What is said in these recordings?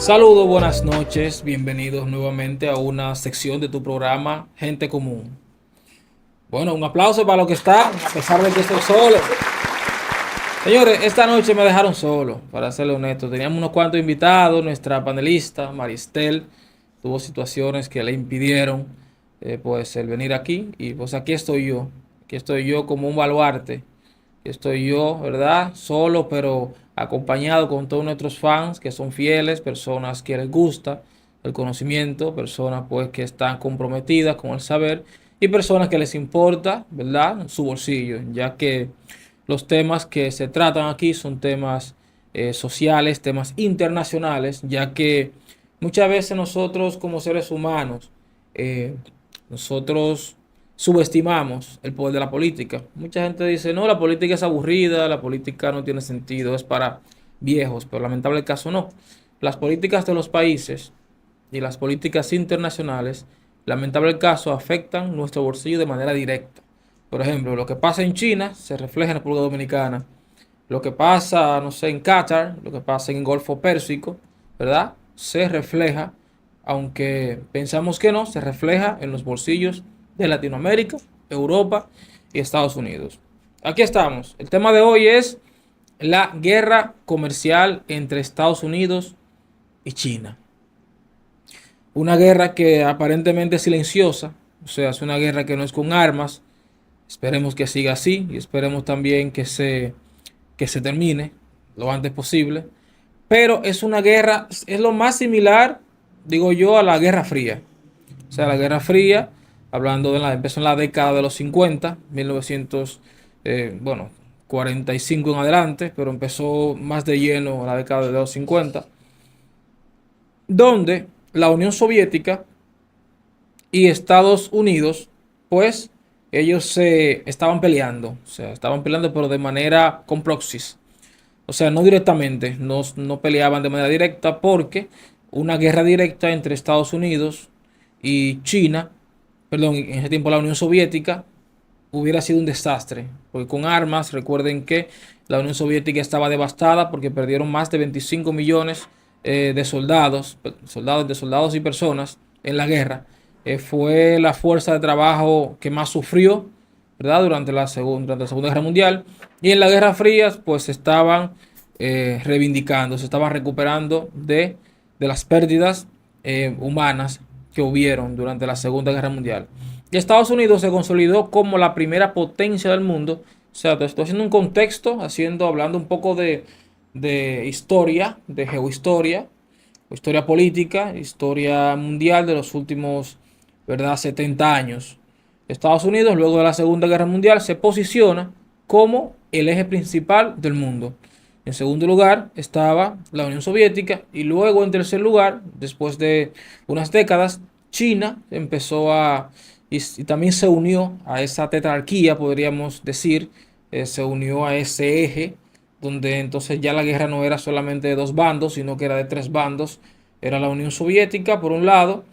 Saludos, buenas noches, bienvenidos nuevamente a una sección de tu programa Gente Común. Bueno, un aplauso para los que están, a pesar de que estoy solo. Señores, esta noche me dejaron solo, para serle honesto. Teníamos unos cuantos invitados, nuestra panelista, Maristel, tuvo situaciones que le impidieron pues el venir aquí y pues aquí estoy yo como un baluarte. Estoy yo, ¿verdad? Solo, pero acompañado con todos nuestros fans que son fieles, personas que les gusta el conocimiento, personas pues que están comprometidas con el saber y personas que les importa, ¿verdad? Su bolsillo, ya que los temas que se tratan aquí son temas sociales, temas internacionales, ya que muchas veces nosotros como seres humanos, eh, nosotros subestimamos el poder de la política. Mucha gente dice, no, la política es aburrida, la política no tiene sentido, es para viejos, pero lamentable el caso no. Las políticas de los países y las políticas internacionales, lamentable el caso, afectan nuestro bolsillo de manera directa. Por ejemplo, lo que pasa en China se refleja en la República Dominicana. Lo que pasa, no sé, en Qatar, lo que pasa en el Golfo Pérsico, ¿verdad? Se refleja, aunque pensamos que no, se refleja en los bolsillos de Latinoamérica, Europa y Estados Unidos. Aquí estamos. El tema de hoy es la guerra comercial entre Estados Unidos y China. Una guerra que aparentemente es silenciosa, o sea, es una guerra que no es con armas. Esperemos que siga así y esperemos también que se termine lo antes posible. Pero es una guerra, es lo más similar, digo yo, a la Guerra Fría. O sea, la Guerra Fría, hablando empezó en la década de los 50, 1900, bueno, 45 en adelante, pero empezó más de lleno en la década de los 50, donde la Unión Soviética y Estados Unidos, pues ellos se estaban peleando, o sea, estaban peleando pero de manera con proxies. O sea, no directamente, no peleaban de manera directa porque una guerra directa entre Estados Unidos y China, perdón, en ese tiempo la Unión Soviética, hubiera sido un desastre. Porque con armas, recuerden que la Unión Soviética estaba devastada porque perdieron más de 25 millones de soldados y personas en la guerra. Fue la fuerza de trabajo que más sufrió, ¿verdad? Durante la Segunda Guerra Mundial. Y en la Guerra Fría, pues se estaban reivindicando, se estaban recuperando de las pérdidas humanas que hubieron durante la Segunda Guerra Mundial. Y Estados Unidos se consolidó como la primera potencia del mundo. O sea, te estoy haciendo un contexto, hablando un poco de historia, de geohistoria, historia política, historia mundial de los últimos, ¿verdad?, 70 años. Estados Unidos, luego de la Segunda Guerra Mundial, se posiciona como el eje principal del mundo. En segundo lugar estaba la Unión Soviética y luego en tercer lugar, después de unas décadas, China empezó y también se unió a esa tetrarquía, podríamos decir, se unió a ese eje, donde entonces ya la guerra no era solamente de dos bandos, sino que era de tres bandos. Era la Unión Soviética, por un lado,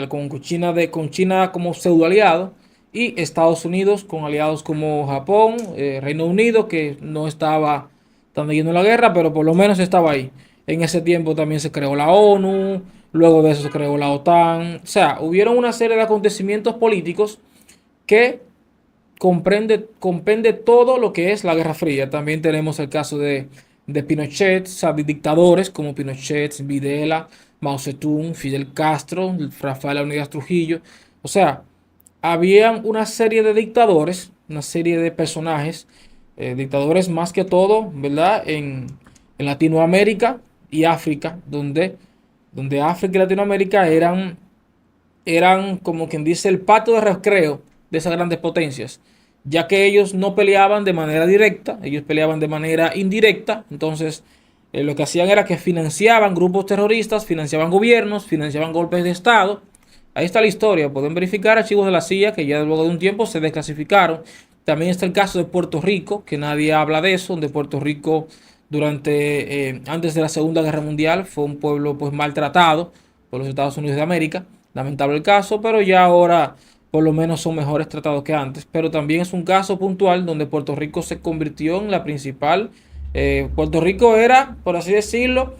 con China como pseudo aliado, y Estados Unidos con aliados como Japón, Reino Unido, que no estaba tan de lleno en la guerra, pero por lo menos estaba ahí. En ese tiempo también se creó la ONU, luego de eso se creó la OTAN. O sea, hubieron una serie de acontecimientos políticos que comprende todo lo que es la Guerra Fría. También tenemos el caso de Pinochet, o sea, de dictadores como Pinochet, Videla, Mao Zedong, Fidel Castro, Rafael Leónidas Trujillo. O sea, habían una serie de dictadores, una serie de personajes, dictadores más que todo, ¿verdad? En Latinoamérica y África, donde África y Latinoamérica eran como quien dice el patio de recreo de esas grandes potencias, ya que ellos no peleaban de manera directa, ellos peleaban de manera indirecta. Entonces lo que hacían era que financiaban grupos terroristas, financiaban gobiernos, financiaban golpes de Estado. Ahí está la historia, pueden verificar archivos de la CIA que ya luego de un tiempo se desclasificaron. También está el caso de Puerto Rico, que nadie habla de eso, donde Puerto Rico antes de la Segunda Guerra Mundial fue un pueblo pues maltratado por los Estados Unidos de América. Lamentable el caso, pero ya ahora por lo menos son mejores tratados que antes. Pero también es un caso puntual donde Puerto Rico se convirtió en la principal. Puerto Rico era, por así decirlo,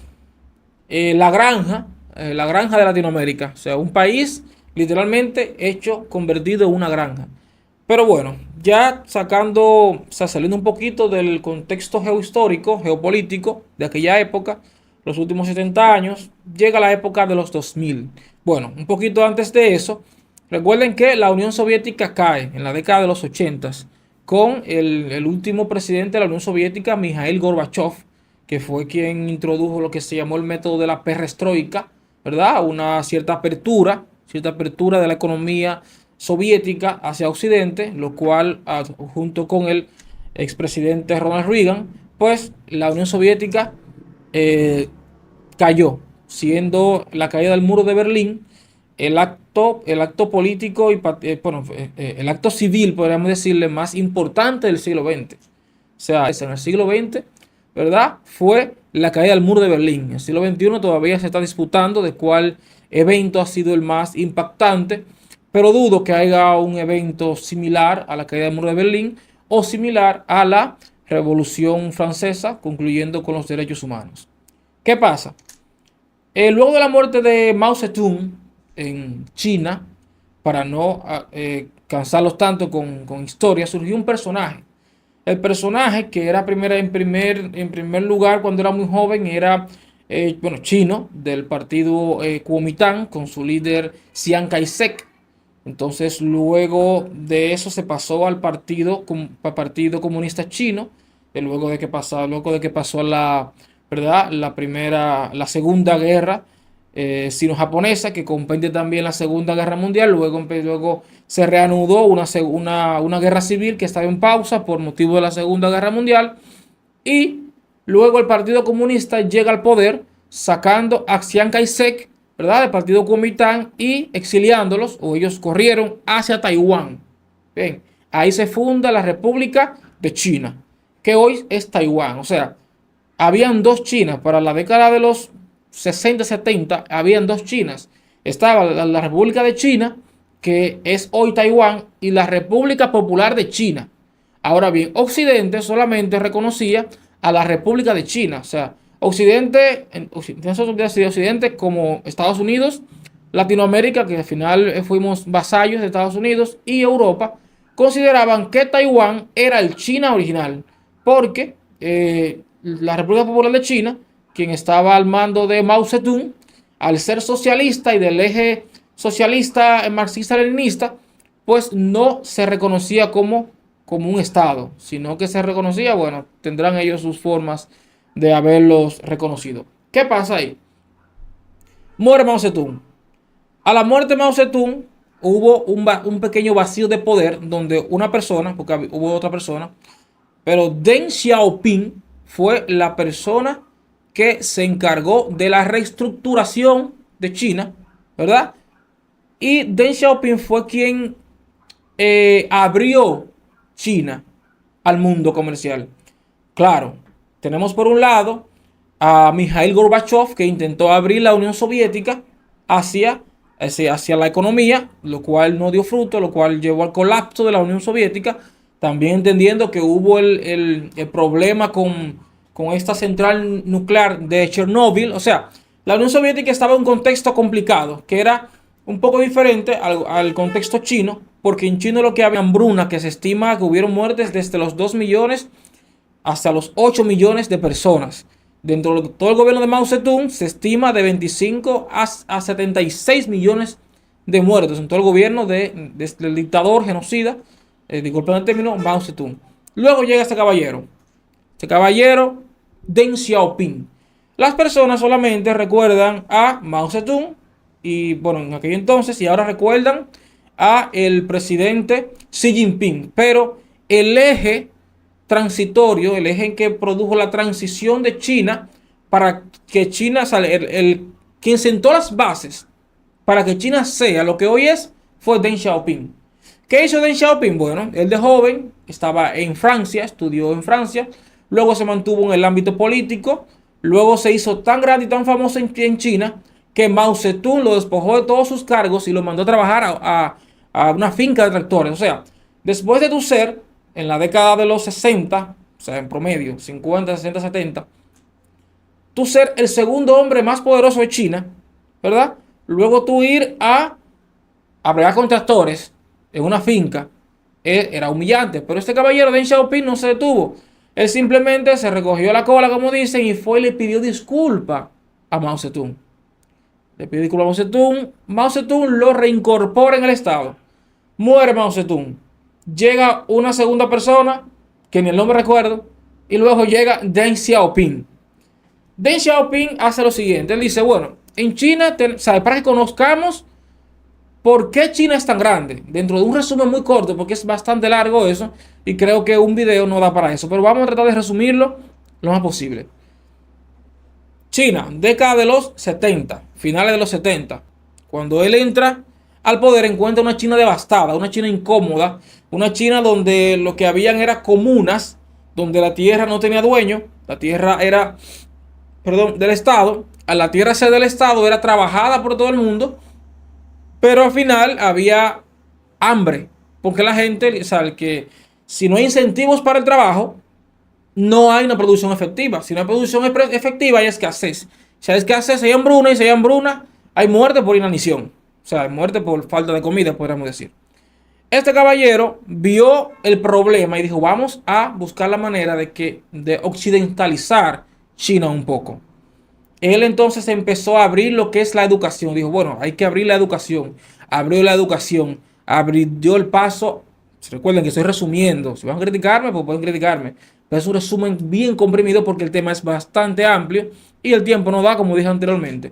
la granja de Latinoamérica. O sea, un país literalmente hecho, convertido en una granja. Pero bueno, ya sacando, o sea, saliendo un poquito del contexto geohistórico, geopolítico de aquella época, los últimos 70 años, llega la época de los 2000. Bueno, un poquito antes de eso, recuerden que la Unión Soviética cae en la década de los 80 con el último presidente de la Unión Soviética, Mikhail Gorbachev, que fue quien introdujo lo que se llamó el método de la perestroika, ¿verdad? Una cierta apertura de la economía soviética hacia Occidente, lo cual, junto con el expresidente Ronald Reagan, pues la Unión Soviética eh, cayó, siendo la caída del muro de Berlín el acto político y bueno, el acto civil, podríamos decirle, más importante del siglo XX. O sea, en el siglo XX, ¿verdad? Fue la caída del muro de Berlín. En el siglo XXI todavía se está disputando de cuál evento ha sido el más impactante, pero dudo que haya un evento similar a la caída del muro de Berlín o similar a la Revolución Francesa, concluyendo con los derechos humanos. ¿Qué pasa? Luego de la muerte de Mao Zedong en China, para no cansarlos tanto con historia, surgió un personaje. El personaje que era en primer lugar cuando era muy joven era bueno, chino, del partido Kuomintang, con su líder Chiang Kai-shek. Entonces luego de eso se pasó al Partido Comunista Chino, luego de que pasó ¿verdad? La Segunda Guerra sino-japonesa, que comprende también la Segunda Guerra Mundial. Luego se reanudó una guerra civil que estaba en pausa por motivo de la Segunda Guerra Mundial. Y luego el Partido Comunista llega al poder sacando a Chiang Kai-shek, ¿verdad? Del Partido Kuomintang, y exiliándolos, o ellos corrieron hacia Taiwán. Bien, ahí se funda la República de China, que hoy es Taiwán. O sea, habían dos Chinas para la década de los 60, 70, habían dos Chinas. Estaba la República de China, que es hoy Taiwán, y la República Popular de China. Ahora bien, Occidente solamente reconocía a la República de China. O sea, Occidente como Estados Unidos, Latinoamérica, que al final fuimos vasallos de Estados Unidos, y Europa, consideraban que Taiwán era el China original, porque la República Popular de China, quien estaba al mando de Mao Zedong, al ser socialista y del eje socialista marxista-leninista, pues no se reconocía como un Estado, sino que se reconocía, bueno, tendrán ellos sus formas de haberlos reconocido. ¿Qué pasa ahí? Muere Mao Zedong. A la muerte de Mao Zedong hubo un pequeño vacío de poder donde una persona, porque hubo otra persona, pero Deng Xiaoping fue la persona que se encargó de la reestructuración de China, ¿verdad? Y Deng Xiaoping fue quien abrió China al mundo comercial. Claro, tenemos por un lado a Mikhail Gorbachev, que intentó abrir la Unión Soviética hacia la economía, lo cual no dio fruto, lo cual llevó al colapso de la Unión Soviética. También entendiendo que hubo el problema con esta central nuclear de Chernóbil. O sea, la Unión Soviética estaba en un contexto complicado, que era un poco diferente al contexto chino, porque en China lo que había hambruna, que se estima que hubieron muertes desde los 2 millones hasta los 8 millones de personas. Dentro de todo el gobierno de Mao Zedong se estima de 25 a 76 millones de muertos en todo el gobierno del dictador genocida, disculpen el término, Mao Zedong. Luego llega este caballero Deng Xiaoping. Las personas solamente recuerdan a Mao Zedong y, bueno, en aquel entonces, y ahora recuerdan a el presidente Xi Jinping, pero el eje transitorio, el eje en que produjo la transición de China para que China quien sentó las bases para que China sea lo que hoy es, fue Deng Xiaoping. ¿Qué hizo Deng Xiaoping? Bueno, él de joven estaba en Francia, estudió en Francia, luego se mantuvo en el ámbito político, luego se hizo tan grande y tan famoso en China que Mao Zedong lo despojó de todos sus cargos y lo mandó a trabajar a una finca de tractores. O sea, después de tu ser, en la década de los 60, o sea, en promedio, 50, 60, 70, tú ser el segundo hombre más poderoso de China, ¿verdad? Luego tú ir a bregar con tractores en una finca, era humillante. Pero este caballero Deng Xiaoping no se detuvo. Él simplemente se recogió la cola, como dicen, y fue y le pidió disculpas a Mao Zedong. Le pidió disculpas a Mao Zedong. Mao Zedong lo reincorpora en el Estado. Muere Mao Zedong. Llega una segunda persona, que ni el nombre recuerdo, y luego llega Deng Xiaoping. Deng Xiaoping hace lo siguiente. Él dice, bueno, en China, para que conozcamos por qué China es tan grande. Dentro de un resumen muy corto, porque es bastante largo eso, y creo que un video no da para eso. Pero vamos a tratar de resumirlo lo más posible. China, década de los 70, finales de los 70. Cuando él entra al poder, encuentra una China devastada, una China incómoda, una China donde lo que habían era comunas, donde la tierra no tenía dueño, la tierra era, perdón, del Estado. A la tierra ser del Estado era trabajada por todo el mundo, pero al final había hambre, porque la gente, o sea, que si no hay incentivos para el trabajo, no hay una producción efectiva. Si no hay producción efectiva, hay escasez. Si hay escasez, hay hambruna, y si hay hambruna, hay muerte por inanición. O sea, hay muerte por falta de comida, podríamos decir. Este caballero vio el problema y dijo, vamos a buscar la manera de occidentalizar China un poco. Él entonces empezó a abrir lo que es la educación. Dijo, bueno, hay que abrir la educación. Abrió la educación, abrió el paso. Recuerden que estoy resumiendo. Si van a criticarme, pues pueden criticarme. Pero es un resumen bien comprimido porque el tema es bastante amplio y el tiempo no da, como dije anteriormente.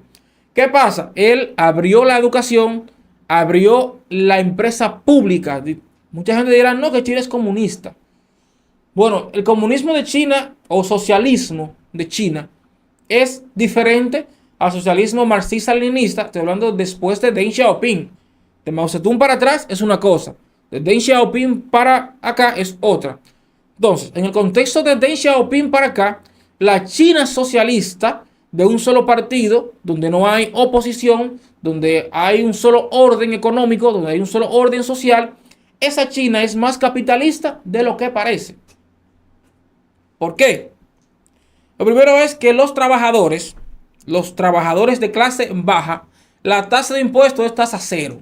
¿Qué pasa? Él abrió la educación, abrió la empresa pública. Mucha gente dirá, no, que China es comunista. Bueno, el comunismo de China o socialismo de China es diferente al socialismo marxista-leninista. Estoy hablando después de Deng Xiaoping. De Mao Zedong para atrás es una cosa. De Deng Xiaoping para acá es otra. Entonces, en el contexto de Deng Xiaoping para acá, la China socialista de un solo partido, donde no hay oposición, donde hay un solo orden económico, donde hay un solo orden social, esa China es más capitalista de lo que parece. ¿Por qué? Lo primero es que los trabajadores de clase baja, la tasa de impuestos es tasa cero.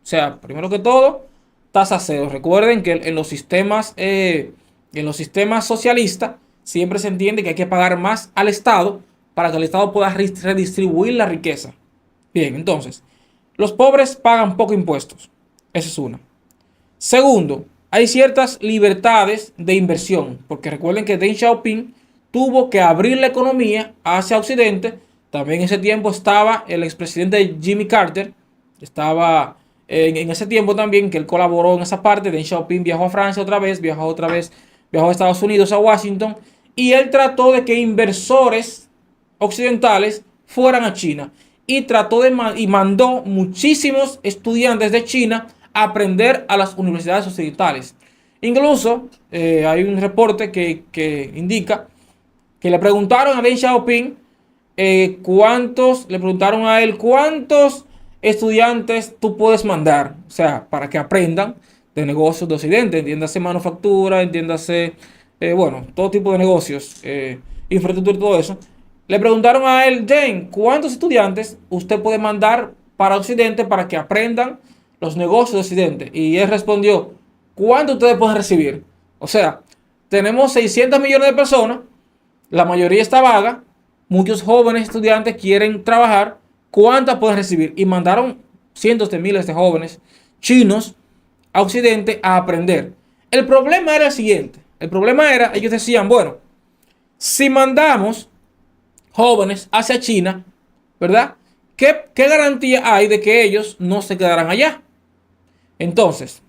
O sea, primero que todo, tasa cero. Recuerden que en los sistemas socialistas siempre se entiende que hay que pagar más al Estado para que el Estado pueda redistribuir la riqueza. Bien, entonces, los pobres pagan poco impuestos. Esa es una. Segundo, hay ciertas libertades de inversión, porque recuerden que Deng Xiaoping tuvo que abrir la economía hacia Occidente. También en ese tiempo estaba el expresidente Jimmy Carter, estaba en ese tiempo también que él colaboró en esa parte. Deng Xiaoping viajó a Francia viajó a Estados Unidos, a Washington, y él trató de que inversores occidentales fueran a China y y mandó muchísimos estudiantes de China a aprender a las universidades occidentales. Incluso hay un reporte que indica que le preguntaron a Deng Xiaoping cuántos estudiantes tú puedes mandar, o sea, para que aprendan de negocios de Occidente, entiéndase manufactura, entiéndase, bueno, todo tipo de negocios, infraestructura y todo eso. Le preguntaron a él, Deng, ¿cuántos estudiantes usted puede mandar para Occidente para que aprendan los negocios de Occidente? Y él respondió, ¿cuántos ustedes pueden recibir? O sea, tenemos 600 millones de personas, la mayoría está vaga, muchos jóvenes estudiantes quieren trabajar, ¿cuántas pueden recibir? Y mandaron cientos de miles de jóvenes chinos a Occidente a aprender. El problema era el siguiente. El problema era, ellos decían, bueno, si mandamos jóvenes hacia China, ¿verdad? ¿Qué garantía hay de que ellos no se quedarán allá? Entonces,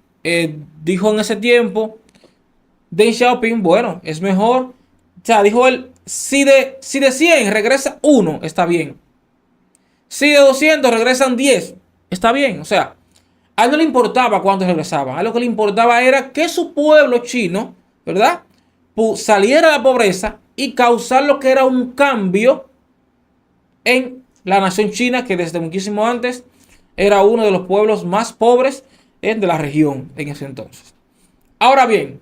dijo en ese tiempo Deng Xiaoping, bueno, es mejor, o sea, dijo él, si de 100 regresa uno, está bien. Si de 200 regresan 10, está bien. O sea, a él no le importaba cuántos regresaban. A él lo que le importaba era que su pueblo chino, ¿verdad?, saliera de la pobreza y causar lo que era un cambio en la nación china, que desde muchísimo antes era uno de los pueblos más pobres de la región en ese entonces. Ahora bien,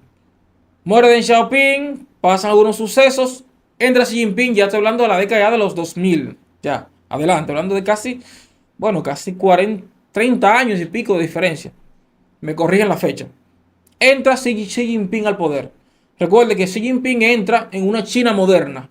muere Deng Xiaoping, pasan algunos sucesos, Entra Xi Jinping, ya estoy hablando de la década ya de los 2000, ya, adelante, hablando de casi, bueno, casi 40, 30 años y pico de diferencia. Me corrigen la fecha. Entra Xi Jinping al poder. Recuerde que Xi Jinping entra en una China moderna.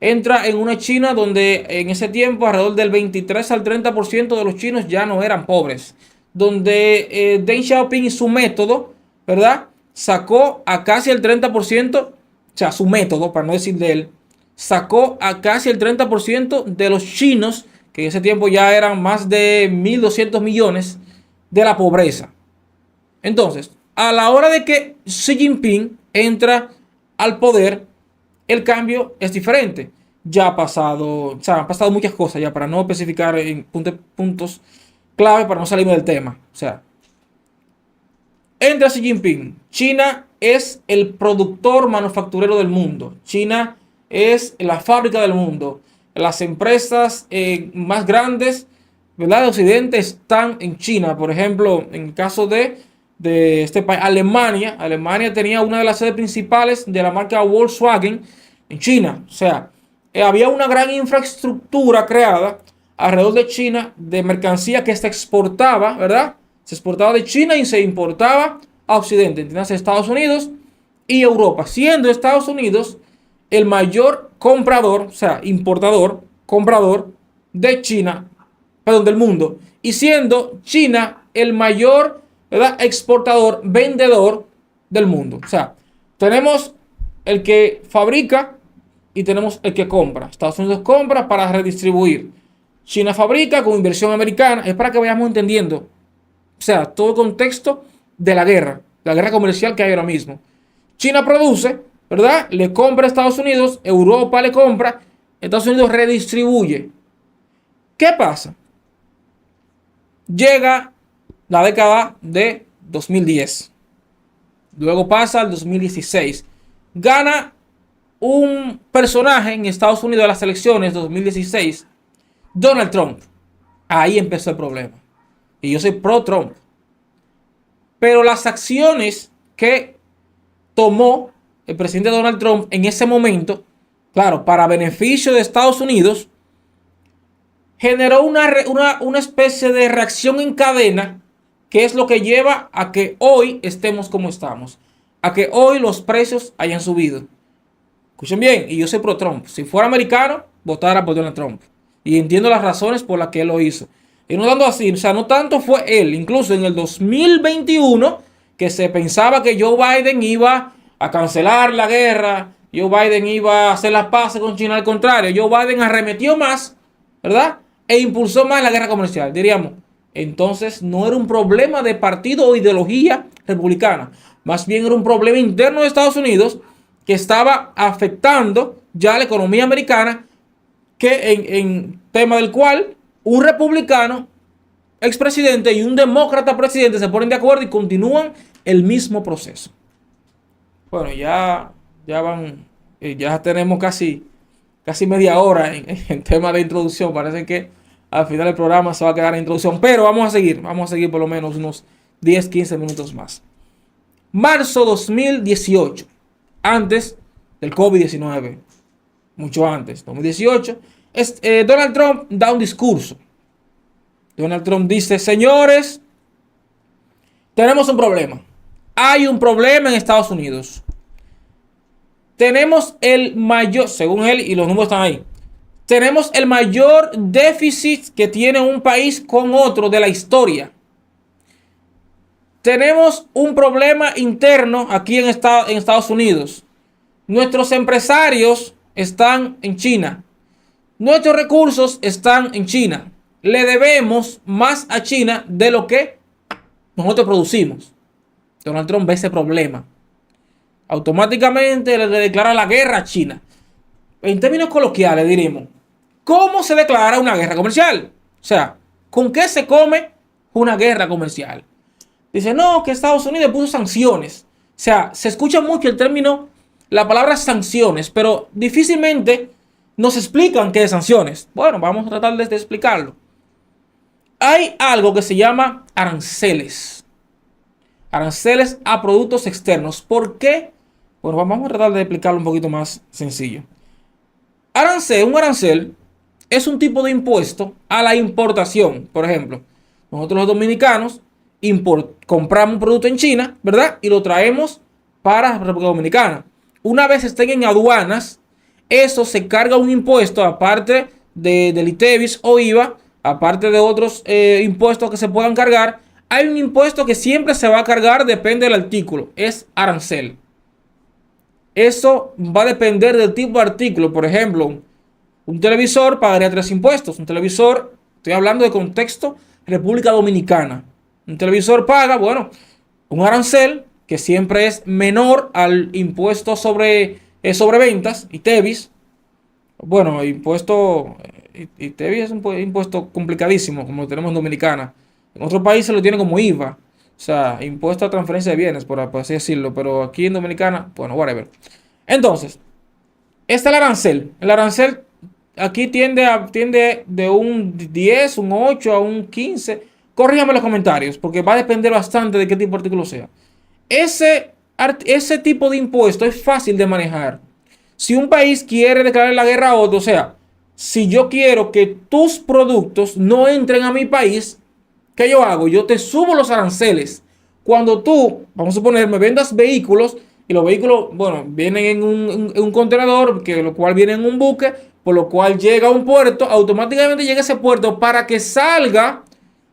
Entra en una China donde en ese tiempo alrededor del 23 al 30% de los chinos ya no eran pobres. Donde Deng Xiaoping y su método, ¿verdad? Sacó a casi el 30%, o sea, su método, para no decir de él, sacó a casi el 30% de los chinos, que en ese tiempo ya eran más de 1.200 millones, de la pobreza. Entonces, a la hora de que Xi Jinping entra al poder, el cambio es diferente. Ya ha pasado, o sea, han pasado muchas cosas ya para no especificar en puntos clave para no salirme del tema. O sea, entra Xi Jinping. China es el productor manufacturero del mundo. China es la fábrica del mundo. Las empresas más grandes, ¿verdad?, de Occidente están en China. Por ejemplo, en el caso de este país, Alemania. Alemania tenía una de las sedes principales de la marca Volkswagen en China. O sea, había una gran infraestructura creada alrededor de China de mercancía que se exportaba, ¿verdad? Se exportaba de China y se importaba a Occidente, entiéndase, Estados Unidos y Europa, siendo Estados Unidos el mayor comprador, o sea, importador, comprador de China, perdón, del mundo, y siendo China el mayor, ¿verdad?, exportador, vendedor del mundo. O sea, tenemos el que fabrica y tenemos el que compra. Estados Unidos compra para redistribuir. China fabrica con inversión americana. Es para que vayamos entendiendo, o sea, todo el contexto de la guerra comercial que hay ahora mismo. China produce, ¿verdad? Le compra a Estados Unidos, Europa le compra, Estados Unidos redistribuye. ¿Qué pasa? Llega la década de 2010. Luego pasa al 2016. Gana un personaje en Estados Unidos de las elecciones 2016, Donald Trump. Ahí empezó el problema. Y yo soy pro Trump. Pero las acciones que tomó el presidente Donald Trump en ese momento, claro, para beneficio de Estados Unidos, generó una especie de reacción en cadena, que es lo que lleva a que hoy estemos como estamos, a que hoy los precios hayan subido. Escuchen bien, y yo soy pro Trump. Si fuera americano, votara por Donald Trump. Y entiendo las razones por las que él lo hizo. Y no dando así, o sea, no tanto fue él, incluso en el 2021, que se pensaba que Joe Biden iba a cancelar la guerra, Joe Biden iba a hacer la paz con China. Al contrario, Joe Biden arremetió más, ¿verdad?, e impulsó más la guerra comercial. Diríamos, entonces no era un problema de partido o ideología republicana, más bien era un problema interno de Estados Unidos que estaba afectando ya la economía americana, que en tema del cual un republicano expresidente y un demócrata presidente se ponen de acuerdo y continúan el mismo proceso. Bueno, ya tenemos casi media hora en tema de introducción. Parece que al final del programa se va a quedar en introducción, pero vamos a seguir por lo menos unos 10, 15 minutos más. Marzo 2018, antes del COVID-19, mucho antes, 2018, Donald Trump da un discurso. Donald Trump dice: señores, tenemos un problema. Hay un problema en Estados Unidos. Tenemos el mayor, según él, y los números están ahí, tenemos el mayor déficit que tiene un país con otro de la historia. Tenemos un problema interno aquí en Estados Unidos. Nuestros empresarios están en China. Nuestros recursos están en China. Le debemos más a China de lo que nosotros producimos. Donald Trump ve ese problema. Automáticamente le declara la guerra a China. En términos coloquiales diríamos, ¿cómo se declara una guerra comercial? O sea, ¿con qué se come una guerra comercial? Dice, no, que Estados Unidos puso sanciones. O sea, se escucha mucho el término, la palabra sanciones, pero difícilmente nos explican qué es sanciones. Bueno, vamos a tratar de explicarlo. Hay algo que se llama aranceles. Aranceles a productos externos. ¿Por qué? Bueno, vamos a tratar de explicarlo un poquito más sencillo. Un arancel es un tipo de impuesto a la importación. Por ejemplo, nosotros los dominicanos compramos un producto en China, ¿verdad? Y lo traemos para República Dominicana. Una vez estén en aduanas, eso se carga un impuesto aparte del ITEVIS o IVA, aparte de otros impuestos que se puedan cargar. Hay un impuesto que siempre se va a cargar, depende del artículo, es arancel. Eso va a depender del tipo de artículo. Por ejemplo, un televisor pagaría 3 impuestos. Un televisor, estoy hablando de contexto República Dominicana. Un televisor paga, bueno, un arancel que siempre es menor al impuesto sobre ventas, ITEVIS. Bueno, ITEVIS es un impuesto complicadísimo, como lo tenemos en Dominicana. En otros países lo tienen como IVA. O sea, impuesto a transferencia de bienes, por así decirlo. Pero aquí en Dominicana, bueno, whatever. Entonces, está el arancel. El arancel aquí tiende de un 10, un 8 a un 15. Corrígame en los comentarios, porque va a depender bastante de qué tipo de artículo sea. Ese tipo de impuesto es fácil de manejar. Si un país quiere declarar la guerra a otro, o sea, si yo quiero que tus productos no entren a mi país, ¿qué yo hago? Yo te subo los aranceles. Cuando tú, vamos a suponer, me vendas vehículos y los vehículos, bueno, vienen en un contenedor, que lo cual viene en un buque, por lo cual llega a un puerto, automáticamente llega a ese puerto para que salga,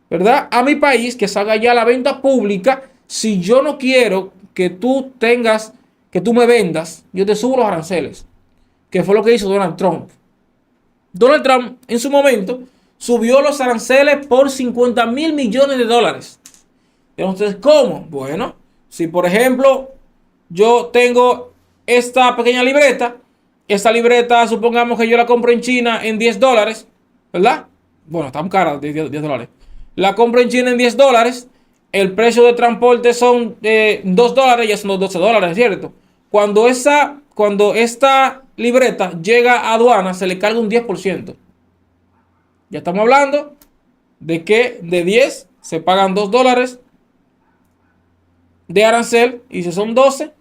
¿verdad? A mi país, que salga ya a la venta pública. Si yo no quiero que tú me vendas, yo te subo los aranceles, que fue lo que hizo Donald Trump. Donald Trump en su momento subió los aranceles por 50 mil millones de dólares. Entonces, ¿cómo? Bueno, si por ejemplo yo tengo esta pequeña libreta, esta libreta supongamos que yo la compro en China en 10 dólares, ¿verdad? Bueno, está muy cara, 10 dólares. La compro en China en 10 dólares, el precio de transporte son 2 dólares, ya son 12 dólares, ¿cierto? Cuando esta libreta llega a aduana, se le carga un 10%. Ya estamos hablando de que de 10 se pagan 2 dólares de arancel, y si son 12,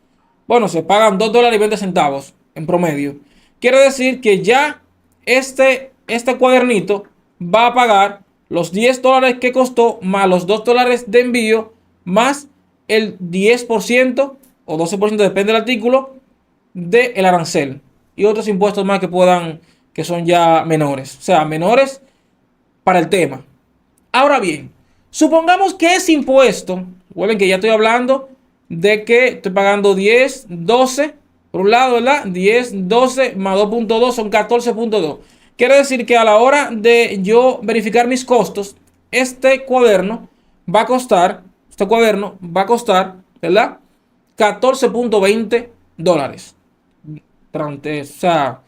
bueno, se pagan 2 dólares y 20 centavos en promedio. Quiere decir que ya este cuadernito va a pagar los 10 dólares que costó, más los 2 dólares de envío, más el 10% o 12%, depende del artículo, del arancel. Y otros impuestos más que son ya menores. O sea, menores para el tema. Ahora bien, supongamos que ese impuesto, recuerden que ya estoy hablando de que estoy pagando 10, 12, por un lado, ¿verdad? 10, 12 más 2.2 son 14.2. Quiere decir que a la hora de yo verificar mis costos, este cuaderno va a costar, ¿verdad? 14.20 dólares. O sea,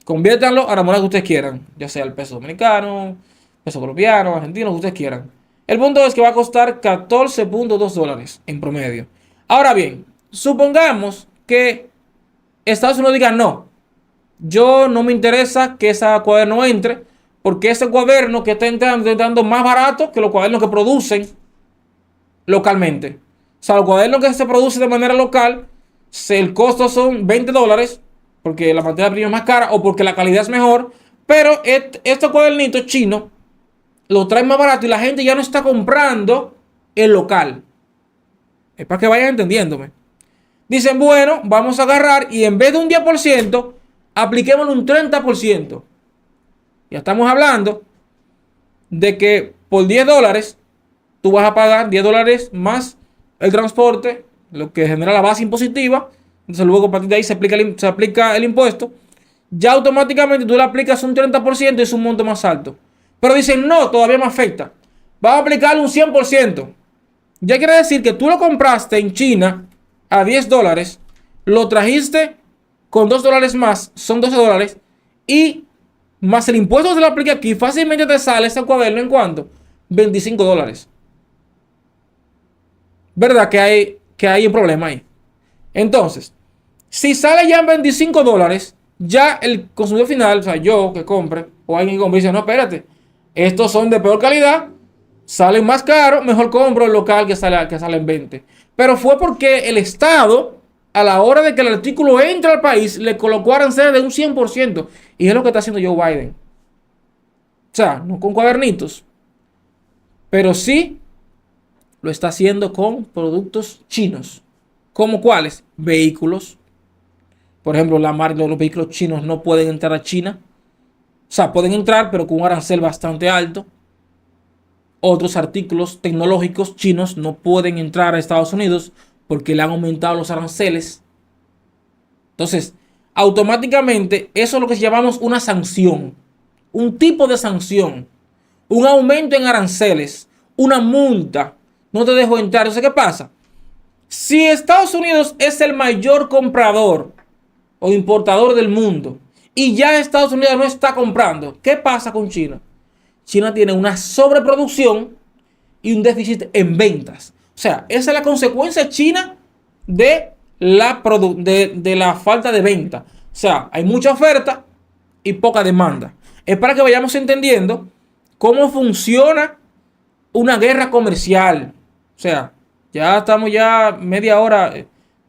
conviértanlo a la moneda que ustedes quieran, ya sea el peso dominicano, peso colombiano, argentino, lo que ustedes quieran. El punto es que va a costar 14.2 dólares en promedio. Ahora bien, supongamos que Estados Unidos diga no. Yo no me interesa que ese cuaderno entre, porque ese cuaderno que está entrando más barato que los cuadernos que producen localmente. O sea, los cuadernos que se producen de manera local, el costo son 20 dólares, porque la materia prima es más cara o porque la calidad es mejor, pero estos cuadernitos chinos lo traen más barato y la gente ya no está comprando el local. Es para que vayan entendiéndome. Dicen, bueno, vamos a agarrar y en vez de un 10%, apliquémosle un 30%. Ya estamos hablando de que por 10 dólares, tú vas a pagar 10 dólares más el transporte, lo que genera la base impositiva. Entonces luego a partir de ahí se aplica el impuesto. Ya automáticamente tú le aplicas un 30% y es un monto más alto. Pero dicen, no, todavía me afecta. Vas a aplicarle un 100%. Ya quiere decir que tú lo compraste en China a 10 dólares, lo trajiste con 2 dólares más, son 12 dólares, y más el impuesto se lo aplica aquí, fácilmente te sale ese cuaderno en cuánto, 25 dólares. ¿Verdad que hay un problema ahí? Entonces, si sale ya en 25 dólares, ya el consumidor final, o sea, yo que compre, o alguien que compre, dice, no, espérate, estos son de peor calidad, salen más caros, mejor compro el local que sale en 20. Pero fue porque el Estado a la hora de que el artículo entre al país, le colocó aranceles de un 100%. Y es lo que está haciendo Joe Biden. O sea, no con cuadernitos, pero sí lo está haciendo con productos chinos. ¿Como cuáles? Vehículos. Por ejemplo, los vehículos chinos no pueden entrar a China. O sea, pueden entrar, pero con un arancel bastante alto. Otros artículos tecnológicos chinos no pueden entrar a Estados Unidos porque le han aumentado los aranceles. Entonces, automáticamente, eso es lo que llamamos una sanción. Un tipo de sanción. Un aumento en aranceles. Una multa. No te dejo entrar. Entonces, ¿qué pasa? Si Estados Unidos es el mayor comprador o importador del mundo y ya Estados Unidos no está comprando, ¿qué pasa con China? China tiene una sobreproducción y un déficit en ventas. O sea, esa es la consecuencia china de la falta de venta. O sea, hay mucha oferta y poca demanda. Es para que vayamos entendiendo cómo funciona una guerra comercial. O sea, ya estamos ya media hora,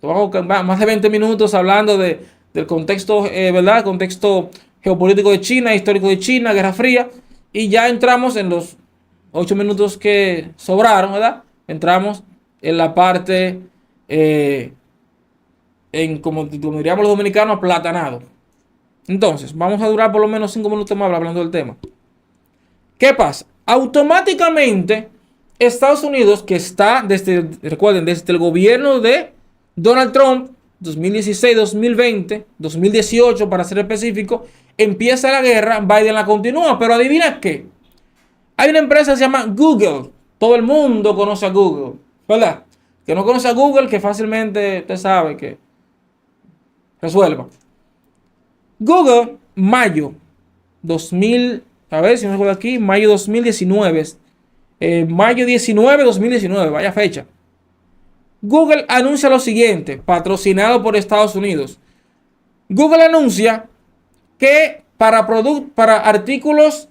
más de 20 minutos hablando del contexto, ¿verdad? El contexto geopolítico de China, histórico de China, Guerra Fría. Y ya entramos en los 8 minutos que sobraron, ¿verdad? Entramos en la parte, como diríamos los dominicanos, aplatanado. Entonces, vamos a durar por lo menos 5 minutos más hablando del tema. ¿Qué pasa? Automáticamente, Estados Unidos, que está, recuerden, desde el gobierno de Donald Trump, 2016, 2020, 2018, para ser específico, empieza la guerra, Biden la continúa, pero adivina qué. Hay una empresa que se llama Google. Todo el mundo conoce a Google, ¿verdad? Que no conoce a Google, que fácilmente usted sabe que resuelva. Google, mayo 2000, a ver si me recuerdo aquí, mayo 2019, mayo 19, 2019, vaya fecha. Google anuncia lo siguiente, patrocinado por Estados Unidos. Google anuncia que para artículos,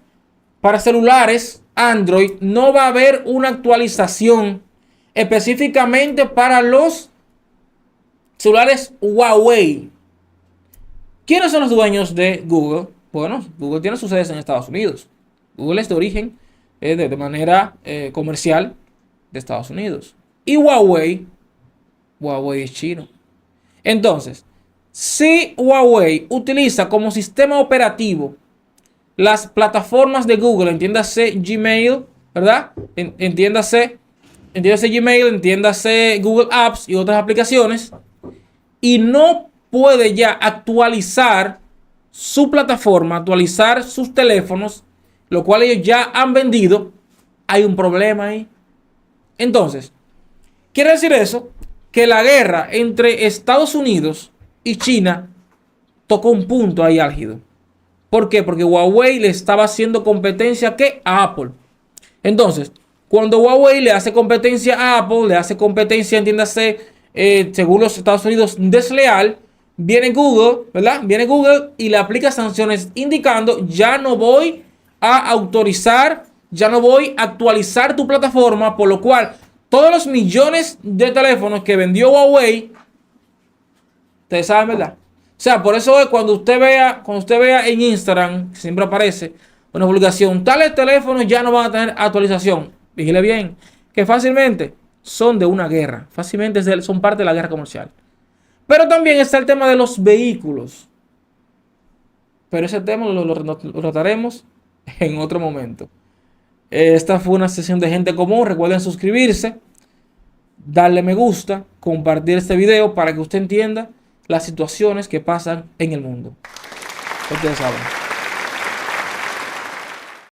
para celulares Android, no va a haber una actualización específicamente para los celulares Huawei. ¿Quiénes son los dueños de Google? Bueno, Google tiene sus sedes en Estados Unidos. Google es de origen, de manera comercial, de Estados Unidos. Y Huawei es chino. Entonces, si Huawei utiliza como sistema operativo las plataformas de Google, entiéndase Gmail, ¿verdad? Entiéndase Gmail, entiéndase Google Apps y otras aplicaciones, y no puede ya actualizar su plataforma, actualizar sus teléfonos, lo cual ellos ya han vendido, hay un problema ahí. Entonces, quiere decir eso, que la guerra entre Estados Unidos y China tocó un punto ahí álgido. ¿Por qué? Porque Huawei le estaba haciendo competencia a Apple. Entonces, cuando Huawei le hace competencia a Apple, le hace competencia, entiéndase, según los Estados Unidos, desleal, viene Google, ¿verdad? Viene Google y le aplica sanciones indicando, ya no voy a autorizar, ya no voy a actualizar tu plataforma, por lo cual todos los millones de teléfonos que vendió Huawei, ustedes saben, ¿verdad? O sea, por eso es cuando usted vea en Instagram, siempre aparece una publicación, tales teléfonos ya no van a tener actualización. Vigile bien, que fácilmente son de una guerra, fácilmente son parte de la guerra comercial. Pero también está el tema de los vehículos. Pero ese tema lo trataremos en otro momento. Esta fue una sesión de Gente Común. Recuerden suscribirse, darle me gusta, compartir este video para que usted entienda las situaciones que pasan en el mundo. Ustedes saben.